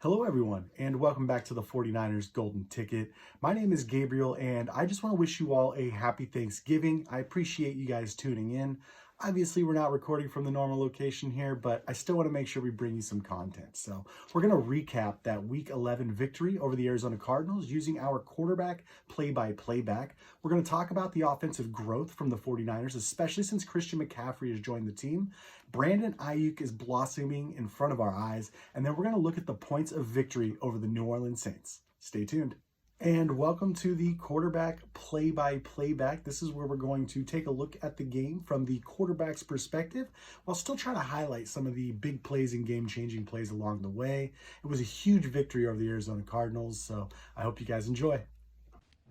Hello, everyone, and welcome back to the 49ers Golden Ticket. My name is Gabriel, and I just want to wish you all a happy Thanksgiving. I appreciate you guys tuning in. Obviously, we're not recording from the normal location here, but I still want to make sure we bring you some content. So we're going to recap that Week 11 victory over the Arizona Cardinals using our quarterback play-by-playback. We're going to talk about the offensive growth from the 49ers, especially since Christian McCaffrey has joined the team. Brandon Aiyuk is blossoming in front of our eyes, and then we're going to look at the points of victory over the New Orleans Saints. Stay tuned. And welcome to the quarterback play-by-playback. This is where we're going to take a look at the game from the quarterback's perspective while still trying to highlight some of the big plays and game-changing plays along the way. It was a huge victory over the Arizona Cardinals, so I hope you guys enjoy.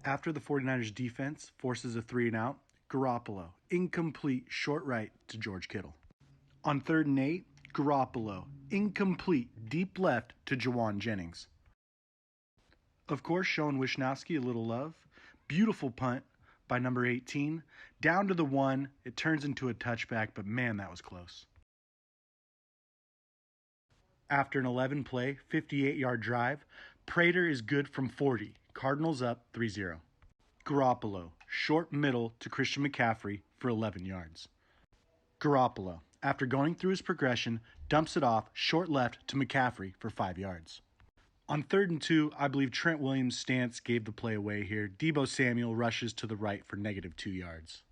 After the 49ers defense forces a 3-and-out, Garoppolo, incomplete short right to George Kittle. On 3rd and 8, Garoppolo, incomplete deep left to Juwan Jennings. Of course, showing Wishnowsky a little love. Beautiful punt by number 18. Down to the 1. It turns into a touchback, but man, that was close. After an 11-play, 58-yard drive, Prater is good from 40. Cardinals up 3-0. Garoppolo, short middle to Christian McCaffrey for 11 yards. Garoppolo, after going through his progression, dumps it off short left to McCaffrey for 5 yards. On 3rd and 2, I believe Trent Williams' stance gave the play away here. Deebo Samuel rushes to the right for -2 yards.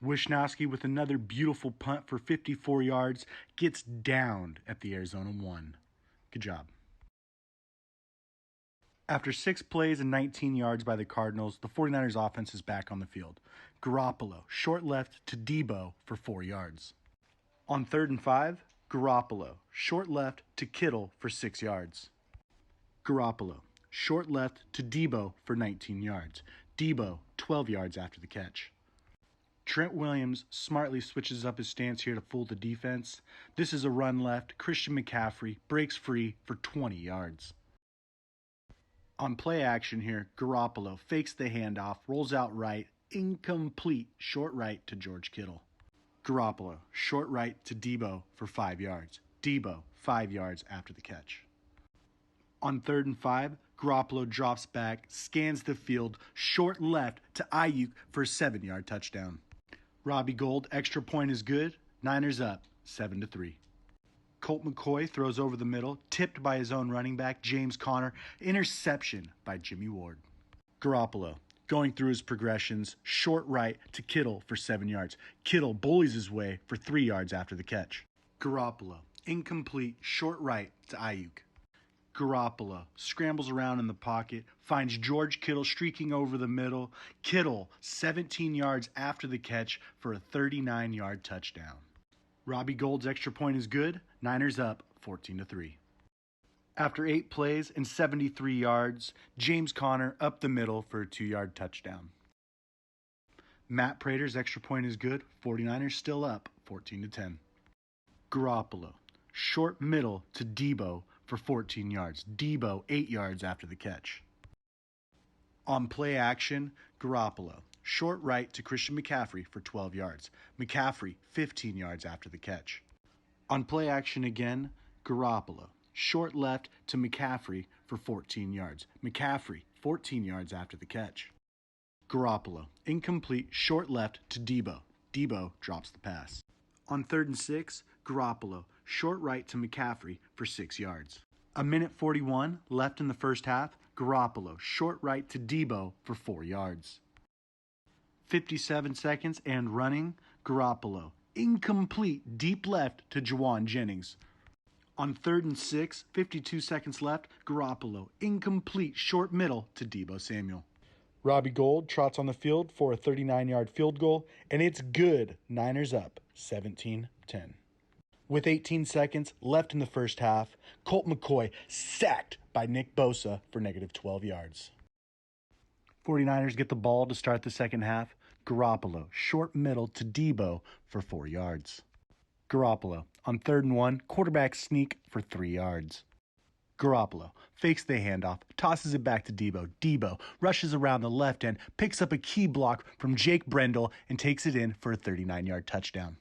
Wishnowsky with another beautiful punt for 54 yards gets downed at the Arizona 1. Good job. After 6 plays and 19 yards by the Cardinals, the 49ers offense is back on the field. Garoppolo, short left to Deebo for 4 yards. On 3rd and 5, Garoppolo, short left to Kittle for 6 yards. Garoppolo, short left to Deebo for 19 yards. Deebo, 12 yards after the catch. Trent Williams smartly switches up his stance here to fool the defense. This is a run left. Christian McCaffrey breaks free for 20 yards. On play action here, Garoppolo fakes the handoff, rolls out right, incomplete short right to George Kittle. Garoppolo, short right to Deebo for 5 yards. Deebo, 5 yards after the catch. On 3rd and 5, Garoppolo drops back, scans the field, short left to Aiyuk for a 7-yard touchdown. Robbie Gould, extra point is good. Niners up 7-3. Colt McCoy throws over the middle, tipped by his own running back, James Conner. Interception by Jimmy Ward. Garoppolo, going through his progressions, short right to Kittle for 7 yards. Kittle bullies his way for 3 yards after the catch. Garoppolo, incomplete short right to Aiyuk. Garoppolo scrambles around in the pocket, finds George Kittle streaking over the middle. Kittle, 17 yards after the catch for a 39-yard touchdown. Robbie Gould's extra point is good. Niners up 14-3. After 8 plays and 73 yards, James Conner up the middle for a 2-yard touchdown. Matt Prater's extra point is good. 49ers still up 14-10. Garoppolo, short middle to Deebo for 14 yards. Deebo, 8 yards after the catch. On play action, Garoppolo, short right to Christian McCaffrey for 12 yards. McCaffrey, 15 yards after the catch. On play action again, Garoppolo, short left to McCaffrey for 14 yards. McCaffrey, 14 yards after the catch. Garoppolo, incomplete short left to Deebo. Deebo drops the pass. On 3rd and 6, Garoppolo, short right to McCaffrey for 6 yards. 1:41 left in the first half. Garoppolo, short right to Deebo for 4 yards. 57 seconds and running. Garoppolo, incomplete deep left to Juwan Jennings. On 3rd and 6, 52 seconds left. Garoppolo, incomplete short middle to Deebo Samuel. Robbie Gould trots on the field for a 39-yard field goal, and it's good. Niners up 17-10. With 18 seconds left in the first half, Colt McCoy sacked by Nick Bosa for -12 yards. 49ers get the ball to start the second half. Garoppolo, short middle to Deebo for 4 yards. Garoppolo, on 3rd and 1, quarterback sneak for 3 yards. Garoppolo fakes the handoff, tosses it back to Deebo. Deebo rushes around the left end, picks up a key block from Jake Brendel, and takes it in for a 39-yard touchdown.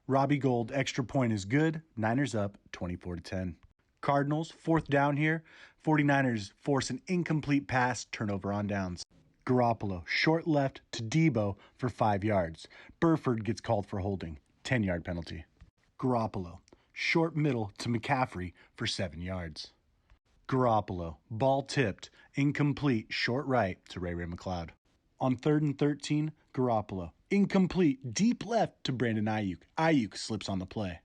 Robbie Gould, extra point is good. Niners up 24-10. Cardinals, 4th down here. 49ers force an incomplete pass, turnover on downs. Garoppolo, short left to Deebo for 5 yards. Burford gets called for holding, 10-yard penalty. Garoppolo, short middle to McCaffrey for 7 yards. Garoppolo, ball tipped, incomplete, short right to Ray McLeod. On 3rd and 13, Garoppolo, incomplete, deep left to Brandon Aiyuk. Aiyuk slips on the play.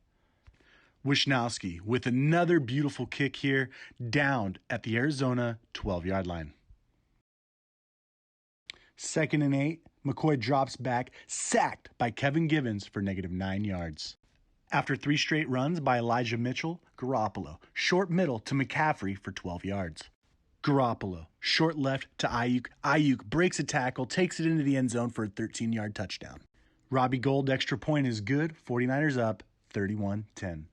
Wishnowski with another beautiful kick here, downed at the Arizona 12-yard line. 2nd and 8, McCoy drops back, sacked by Kevin Givens for -9 yards. After 3 straight runs by Elijah Mitchell, Garoppolo, short middle to McCaffrey for 12 yards. Garoppolo, short left to Aiyuk. Aiyuk breaks a tackle, takes it into the end zone for a 13-yard touchdown. Robbie Gould extra point is good, 49ers up, 31-10.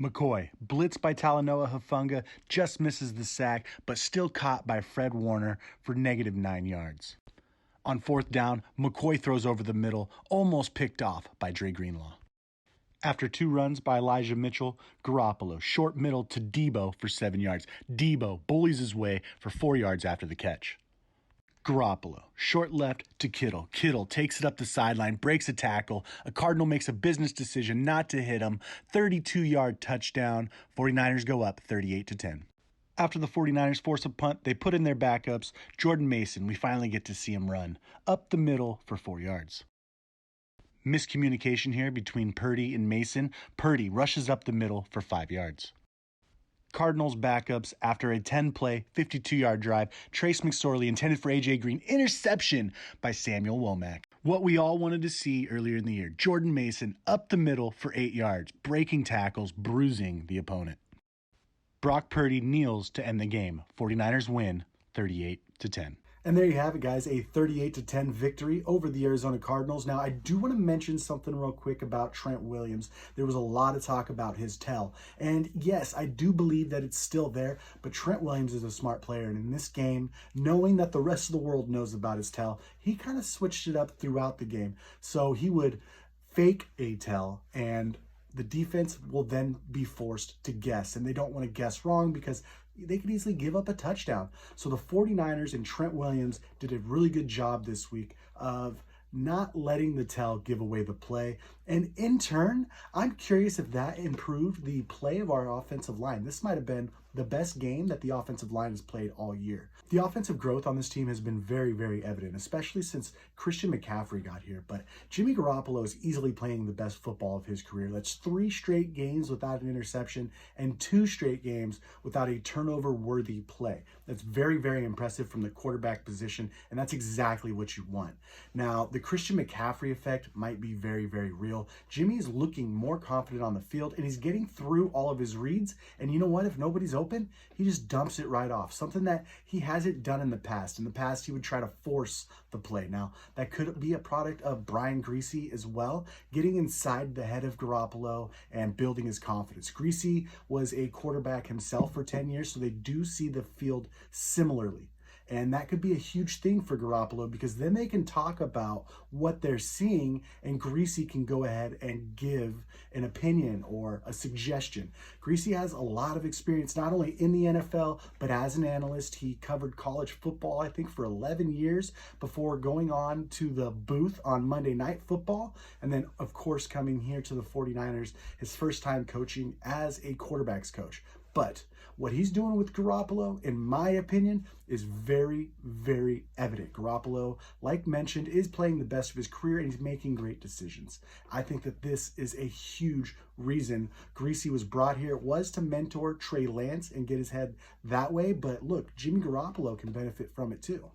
McCoy, blitzed by Talanoa Hufanga, just misses the sack, but still caught by Fred Warner for -9 yards. On 4th down, McCoy throws over the middle, almost picked off by Dre Greenlaw. After 2 runs by Elijah Mitchell, Garoppolo, short middle to Deebo for 7 yards. Deebo bullies his way for 4 yards after the catch. Garoppolo, short left to Kittle. Kittle takes it up the sideline, breaks a tackle. A Cardinal makes a business decision not to hit him. 32-yard touchdown. 49ers go up 38-10. After the 49ers force a punt, they put in their backups. Jordan Mason, we finally get to see him run up the middle for 4 yards. Miscommunication here between Purdy and Mason. Purdy rushes up the middle for 5 yards. Cardinals backups after a 10-play, 52-yard drive. Trace McSorley intended for A.J. Green. Interception by Samuel Womack. What we all wanted to see earlier in the year. Jordan Mason up the middle for 8 yards, breaking tackles, bruising the opponent. Brock Purdy kneels to end the game. 49ers win 38-10. And there you have it, guys, a 38-10 victory over the Arizona Cardinals. Now, I do want to mention something real quick about Trent Williams. There was a lot of talk about his tell. And yes, I do believe that it's still there, but Trent Williams is a smart player. And in this game, knowing that the rest of the world knows about his tell, he kind of switched it up throughout the game. So he would fake a tell, and the defense will then be forced to guess. And they don't want to guess wrong because they could easily give up a touchdown. So the 49ers and Trent Williams did a really good job this week of not letting the tell give away the play. And in turn, I'm curious if that improved the play of our offensive line. This might have been the best game that the offensive line has played all year. The offensive growth on this team has been very, very evident, especially since Christian McCaffrey got here. But Jimmy Garoppolo is easily playing the best football of his career. That's 3 straight games without an interception and 2 straight games without a turnover-worthy play. That's very, very impressive from the quarterback position, and that's exactly what you want. Now, the Christian McCaffrey effect might be very, very real. Jimmy is looking more confident on the field, and he's getting through all of his reads. And you know what? If nobody's open, he just dumps it right off. Something that he hasn't done in the past. In the past, he would try to force the play. Now, that could be a product of Brian Griese as well, getting inside the head of Garoppolo and building his confidence. Griese was a quarterback himself for 10 years, so they do see the field similarly. And that could be a huge thing for Garoppolo because then they can talk about what they're seeing and Griese can go ahead and give an opinion or a suggestion. Griese has a lot of experience, not only in the NFL, but as an analyst. He covered college football, I think, for 11 years before going on to the booth on Monday Night Football. And then, of course, coming here to the 49ers, his first time coaching as a quarterback's coach. But what he's doing with Garoppolo, in my opinion, is very, very evident. Garoppolo, like mentioned, is playing the best of his career and he's making great decisions. I think that this is a huge reason Griese was brought here. It was to mentor Trey Lance and get his head that way. But look, Jimmy Garoppolo can benefit from it too.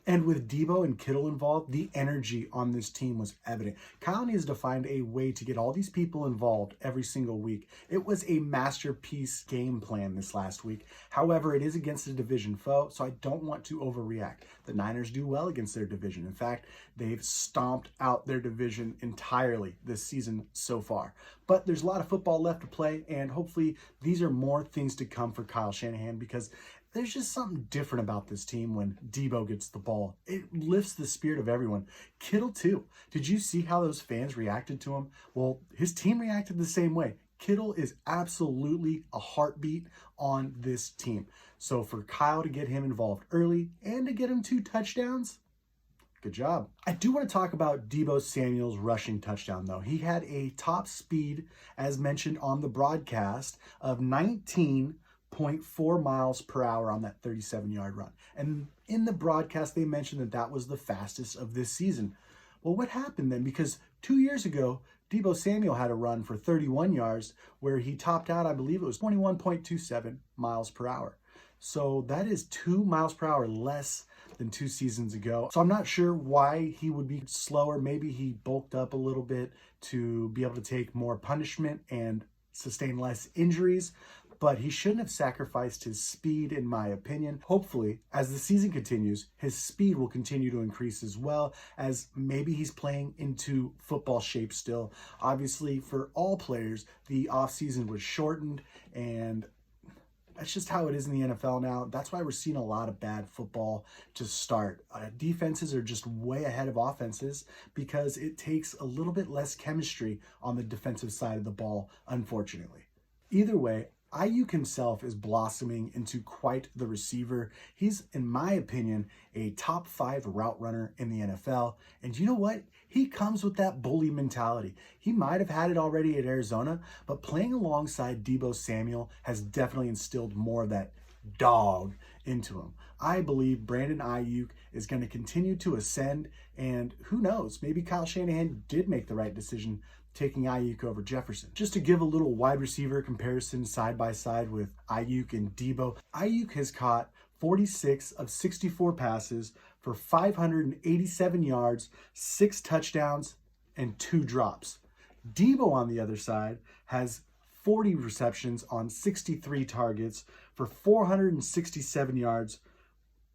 And with Deebo and Kittle involved, the energy on this team was evident. Kyle needs to find a way to get all these people involved every single week. It was a masterpiece game plan this last week. However, it is against a division foe, so I don't want to overreact. The Niners do well against their division. In fact, they've stomped out their division entirely this season so far. But there's a lot of football left to play, and hopefully these are more things to come for Kyle Shanahan because there's just something different about this team when Deebo gets the ball. It lifts the spirit of everyone. Kittle, too. Did you see how those fans reacted to him? Well, his team reacted the same way. Kittle is absolutely a heartbeat on this team. So for Kyle to get him involved early and to get him 2 touchdowns, good job. I do want to talk about Deebo Samuel's rushing touchdown, though. He had a top speed, as mentioned on the broadcast, of 19.4 miles per hour on that 37-yard run. And in the broadcast, they mentioned that that was the fastest of this season. Well, what happened then? Because 2 years ago, Deebo Samuel had a run for 31 yards where he topped out, I believe it was 21.27 miles per hour. So that is 2 miles per hour less than 2 seasons ago. So I'm not sure why he would be slower. Maybe he bulked up a little bit to be able to take more punishment and sustain less injuries, but he shouldn't have sacrificed his speed, in my opinion. Hopefully, as the season continues, his speed will continue to increase as well, as maybe he's playing into football shape still. Obviously, for all players, the offseason was shortened, and that's just how it is in the NFL now. That's why we're seeing a lot of bad football to start. Defenses are just way ahead of offenses because it takes a little bit less chemistry on the defensive side of the ball, unfortunately. Either way, Aiyuk himself is blossoming into quite the receiver. He's, in my opinion, a top 5 route runner in the NFL. And you know what? He comes with that bully mentality. He might have had it already at Arizona, but playing alongside Deebo Samuel has definitely instilled more of that dog into him. I believe Brandon Aiyuk is going to continue to ascend, and who knows, maybe Kyle Shanahan did make the right decision taking Aiyuk over Jefferson. Just to give a little wide receiver comparison side by side with Aiyuk and Deebo, Aiyuk has caught 46 of 64 passes for 587 yards, 6 touchdowns, and 2 drops. Deebo, on the other side, has 40 receptions on 63 targets for 467 yards,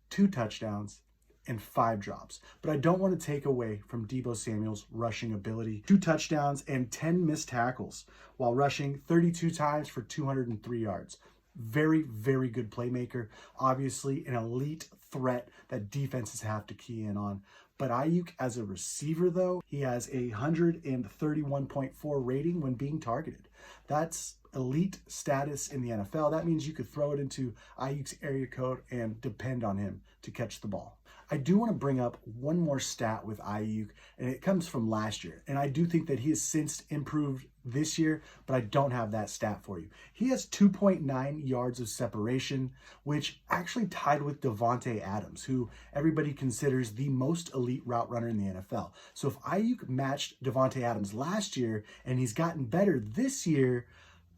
2 touchdowns, and 5 drops. But I don't want to take away from Deebo Samuel's rushing ability. 2 touchdowns and 10 missed tackles while rushing 32 times for 203 yards. Very, very good playmaker. Obviously an elite threat that defenses have to key in on. But Aiyuk as a receiver, though, he has a 131.4 rating when being targeted. That's elite status in the NFL. That means you could throw it into Aiyuk's area code and depend on him to catch the ball. I do want to bring up one more stat with Aiyuk, and it comes from last year. And I do think that he has since improved this year, but I don't have that stat for you. He has 2.9 yards of separation, which actually tied with Davante Adams, who everybody considers the most elite route runner in the NFL. So if Aiyuk matched Davante Adams last year and he's gotten better this year,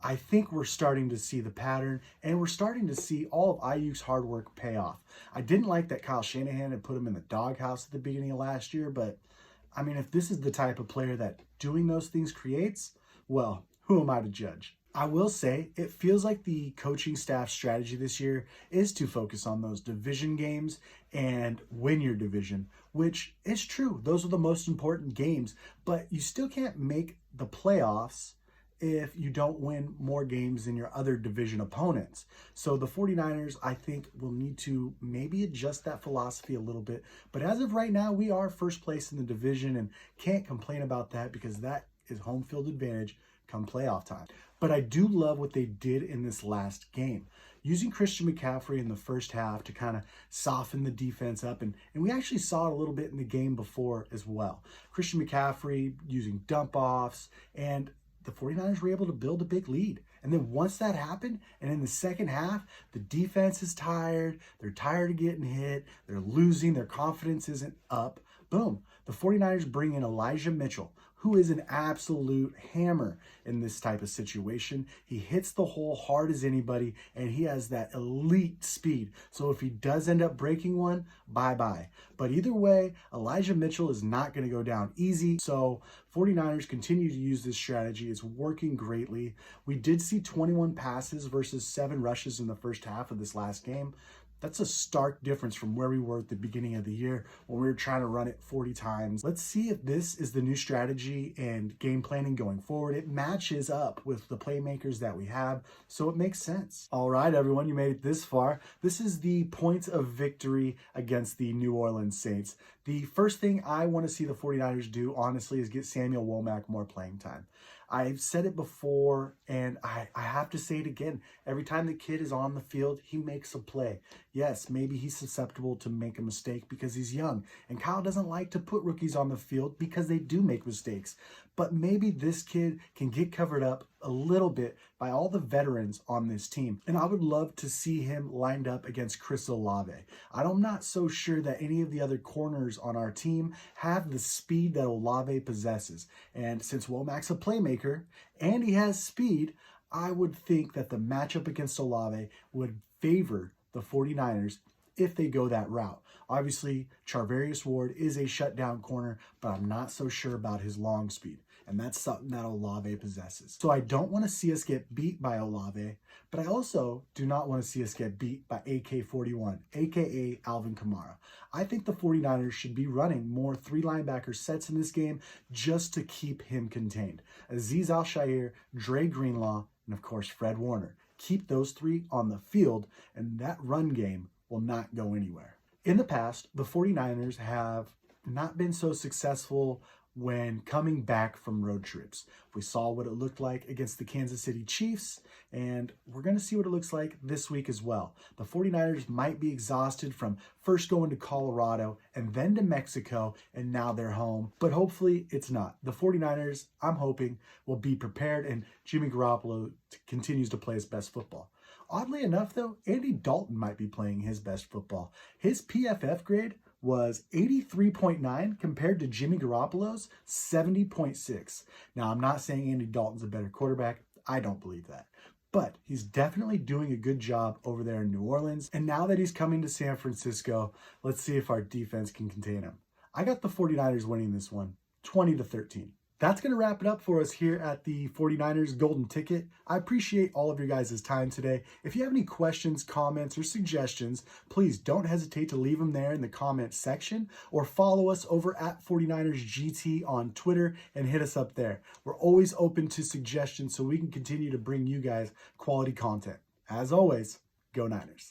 I think we're starting to see the pattern, and we're starting to see all of Aiyuk's hard work pay off. I didn't like that Kyle Shanahan had put him in the doghouse at the beginning of last year, but I mean, if this is the type of player that doing those things creates, well, who am I to judge? I will say it feels like the coaching staff strategy this year is to focus on those division games and win your division, which is true. Those are the most important games, but you still can't make the playoffs if you don't win more games than your other division opponents. So the 49ers, I think, will need to maybe adjust that philosophy a little bit. But as of right now, we are first place in the division and can't complain about that because that is home field advantage come playoff time. But I do love what they did in this last game, using Christian McCaffrey in the first half to kind of soften the defense up. And we actually saw it a little bit in the game before as well. Christian McCaffrey using dump offs, and the 49ers were able to build a big lead. And then once that happened, and in the second half, the defense is tired. They're tired of getting hit. They're losing. Their confidence isn't up. Boom. The 49ers bring in Elijah Mitchell, who is an absolute hammer in this type of situation. He hits the hole hard as anybody, and he has that elite speed. So if he does end up breaking one, bye-bye. But either way, Elijah Mitchell is not going to go down easy. So 49ers continue to use this strategy. It's working greatly. We did see 21 passes versus 7 rushes in the first half of this last game. That's a stark difference from where we were at the beginning of the year when we were trying to run it 40 times. Let's see if this is the new strategy and game planning going forward. It matches up with the playmakers that we have, so it makes sense. All right, everyone, you made it this far. This is the points of victory against the New Orleans Saints. The first thing I want to see the 49ers do, honestly, is get Samuel Womack more playing time. I've said it before, and I have to say it again. Every time the kid is on the field, he makes a play. Yes, maybe he's susceptible to make a mistake because he's young, and Kyle doesn't like to put rookies on the field because they do make mistakes. But maybe this kid can get covered up a little bit by all the veterans on this team. And I would love to see him lined up against Chris Olave. I'm not so sure that any of the other corners on our team have the speed that Olave possesses. And since Womac's a playmaker and he has speed, I would think that the matchup against Olave would favor the 49ers if they go that route. Obviously, Charvarius Ward is a shutdown corner, but I'm not so sure about his long speed. And that's something that Olave possesses. So I don't want to see us get beat by Olave, but I also do not want to see us get beat by AK-41, aka Alvin Kamara. I think the 49ers should be running more 3 linebacker sets in this game just to keep him contained. Azeez Al-Shaair, Dre Greenlaw, and of course Fred Warner. Keep those 3 on the field, and that run game will not go anywhere. In the past, the 49ers have not been so successful when coming back from road trips. We saw what it looked like against the Kansas City Chiefs, and we're going to see what it looks like this week as well. The 49ers might be exhausted from first going to Colorado and then to Mexico, and now they're home. But hopefully it's not. The 49ers, I'm hoping, will be prepared, and Jimmy Garoppolo continues to play his best football. Oddly enough, though, Andy Dalton might be playing his best football. His PFF grade was 83.9 compared to Jimmy Garoppolo's 70.6. Now, I'm not saying Andy Dalton's a better quarterback. I don't believe that. But he's definitely doing a good job over there in New Orleans. And now that he's coming to San Francisco, let's see if our defense can contain him. I got the 49ers winning this one, 20-13. That's going to wrap it up for us here at the 49ers Golden Ticket. I appreciate all of your guys' time today. If you have any questions, comments, or suggestions, please don't hesitate to leave them there in the comments section or follow us over at 49ers GT on Twitter and hit us up there. We're always open to suggestions so we can continue to bring you guys quality content. As always, go Niners.